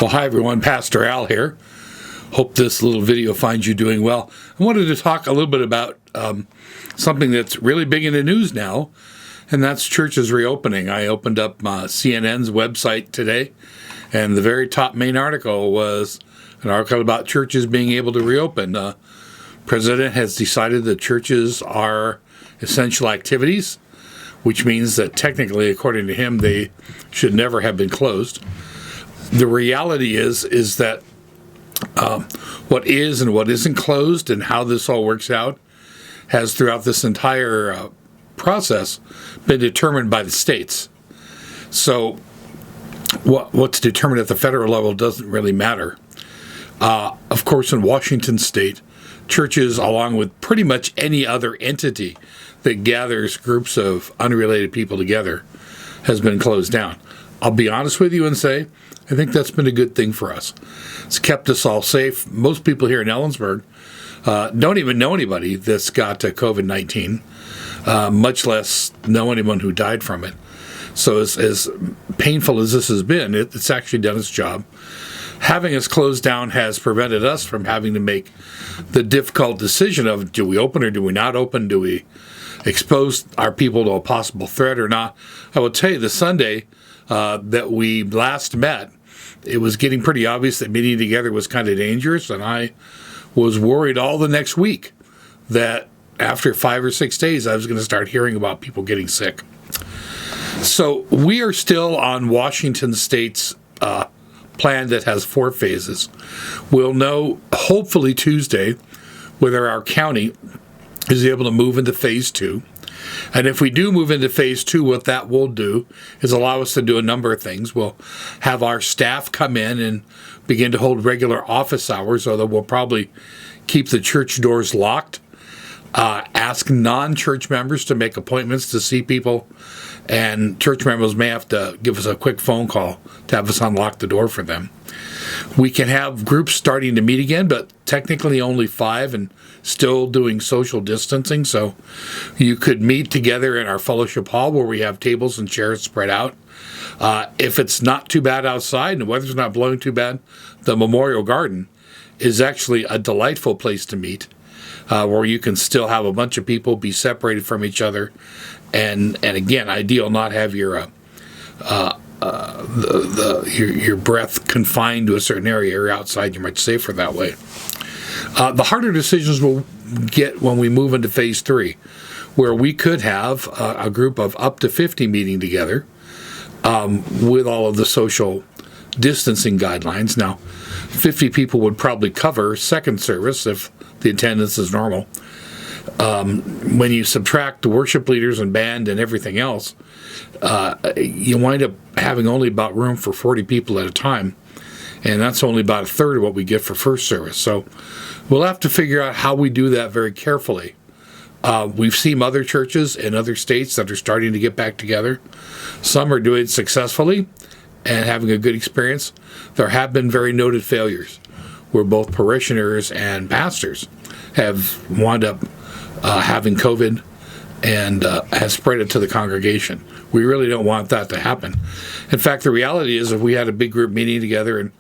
Well, hi everyone, Pastor Al here. Hope this little video finds you doing well. I wanted to talk a little bit about something that's really big in the news now, and that's churches reopening. I opened up CNN's website today, and the very top main article was an article about churches being able to reopen. President has decided that churches are essential activities, which means that technically, according to him, they should never have been closed. The reality is that what is and what isn't closed and how this all works out has throughout this entire process been determined by the states. So what's determined at the federal level doesn't really matter. Of course, in Washington state, churches, along with pretty much any other entity that gathers groups of unrelated people together, has been closed down. I'll be honest with you and say, I think that's been a good thing for us. It's kept us all safe. Most people here in Ellensburg don't even know anybody that's got COVID-19, much less know anyone who died from it. So as painful as this has been, it's actually done its job. Having us closed down has prevented us from having to make the difficult decision of, do we open or do we not open? Do we expose our people to a possible threat or not? I will tell you, the Sunday that we last met, it was getting pretty obvious that meeting together was kind of dangerous, and I was worried all the next week that after 5 or 6 days I was going to start hearing about people getting sick. So we are still on Washington State's plan that has 4 phases. We'll know hopefully Tuesday whether our county is able to move into phase 2. And if we do move into phase 2, what that will do is allow us to do a number of things. We'll have our staff come in and begin to hold regular office hours, although we'll probably keep the church doors locked. Ask non-church members to make appointments to see people, and church members may have to give us a quick phone call to have us unlock the door for them. We can have groups starting to meet again, but technically only 5 and still doing social distancing. So you could meet together in our fellowship hall where we have tables and chairs spread out. If it's not too bad outside and the weather's not blowing too bad, the Memorial Garden is actually a delightful place to meet, where you can still have a bunch of people be separated from each other. And again, ideal not have your breath confined to a certain area. You're outside, you're much safer that way. The harder decisions we'll get when we move into phase 3, where we could have a group of up to 50 meeting together with all of the social distancing guidelines. Now, 50 people would probably cover second service if the attendance is normal. When you subtract the worship leaders and band and everything else, you wind up having only about room for 40 people at a time, and that's only about a third of what we get for first service. So we'll have to figure out how we do that very carefully. We've seen other churches in other states that are starting to get back together. Some are doing it successfully and having a good experience. There have been very noted failures where both parishioners and pastors have wound up having COVID and has spread it to the congregation. We really don't want that to happen. In fact, the reality is if we had a big group meeting together and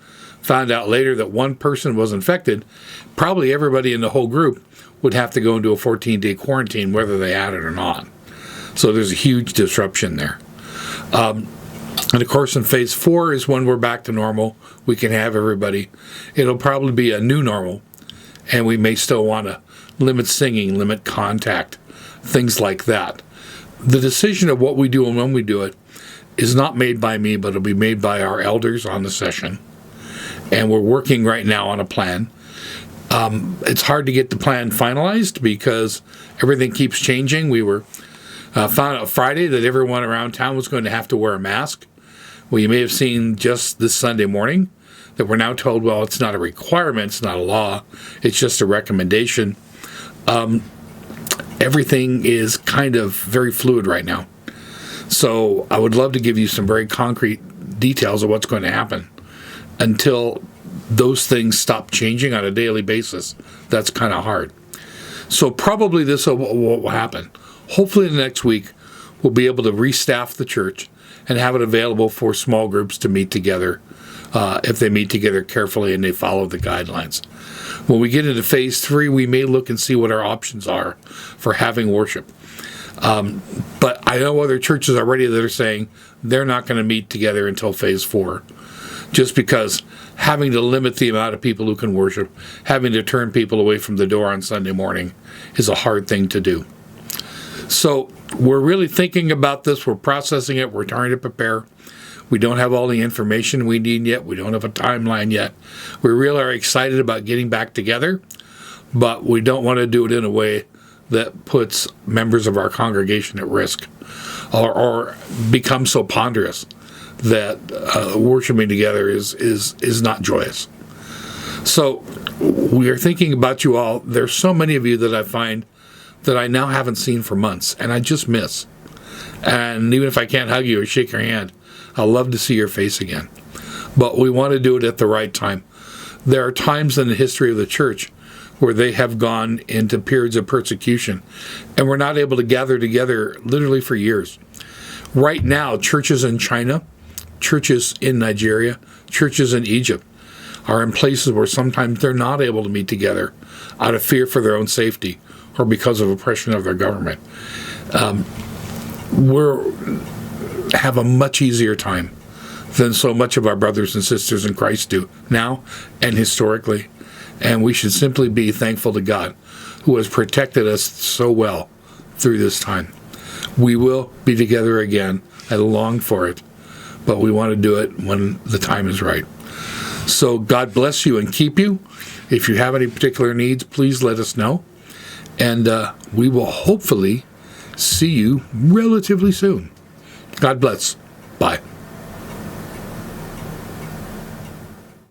found out later that one person was infected, probably everybody in the whole group would have to go into a 14-day quarantine whether they had it or not. So there's a huge disruption there. And of course, in phase 4 is when we're back to normal. We can have everybody. It'll probably be a new normal, and we may still want to limit singing, limit contact, things like that. The decision of what we do and when we do it is not made by me, but it'll be made by our elders on the session. And we're working right now on a plan. It's hard to get the plan finalized because everything keeps changing. We were found out Friday that everyone around town was going to have to wear a mask. Well, you may have seen just this Sunday morning that we're now told, well, it's not a requirement, it's not a law, it's just a recommendation. Everything is kind of very fluid right now. So I would love to give you some very concrete details of what's going to happen. Until those things stop changing on a daily basis, that's kind of hard. So probably this will happen. Hopefully the next week we'll be able to restaff the church and have it available for small groups to meet together if they meet together carefully and they follow the guidelines. When we get into phase 3, we may look and see what our options are for having worship. But I know other churches already that are saying they're not going to meet together until phase 4, just because having to limit the amount of people who can worship, having to turn people away from the door on Sunday morning is a hard thing to do. So we're really thinking about this. We're processing it. We're trying to prepare. We don't have all the information we need yet. We don't have a timeline yet. We really are excited about getting back together, but we don't want to do it in a way that puts members of our congregation at risk or become so ponderous that worshiping together is not joyous. So we are thinking about you all. There's so many of you that I find that I now haven't seen for months, and I just miss. And even if I can't hug you or shake your hand, I'd love to see your face again. But we want to do it at the right time. There are times in the history of the church where they have gone into periods of persecution, and we're not able to gather together literally for years. Right now, churches in China, churches in Nigeria, churches in Egypt are in places where sometimes they're not able to meet together out of fear for their own safety or because of oppression of their government. We have a much easier time than so much of our brothers and sisters in Christ do now and historically. And we should simply be thankful to God who has protected us so well through this time. We will be together again. I long for it, but we want to do it when the time is right. So God bless you and keep you. If you have any particular needs, please let us know. And we will hopefully see you relatively soon. God bless. Bye.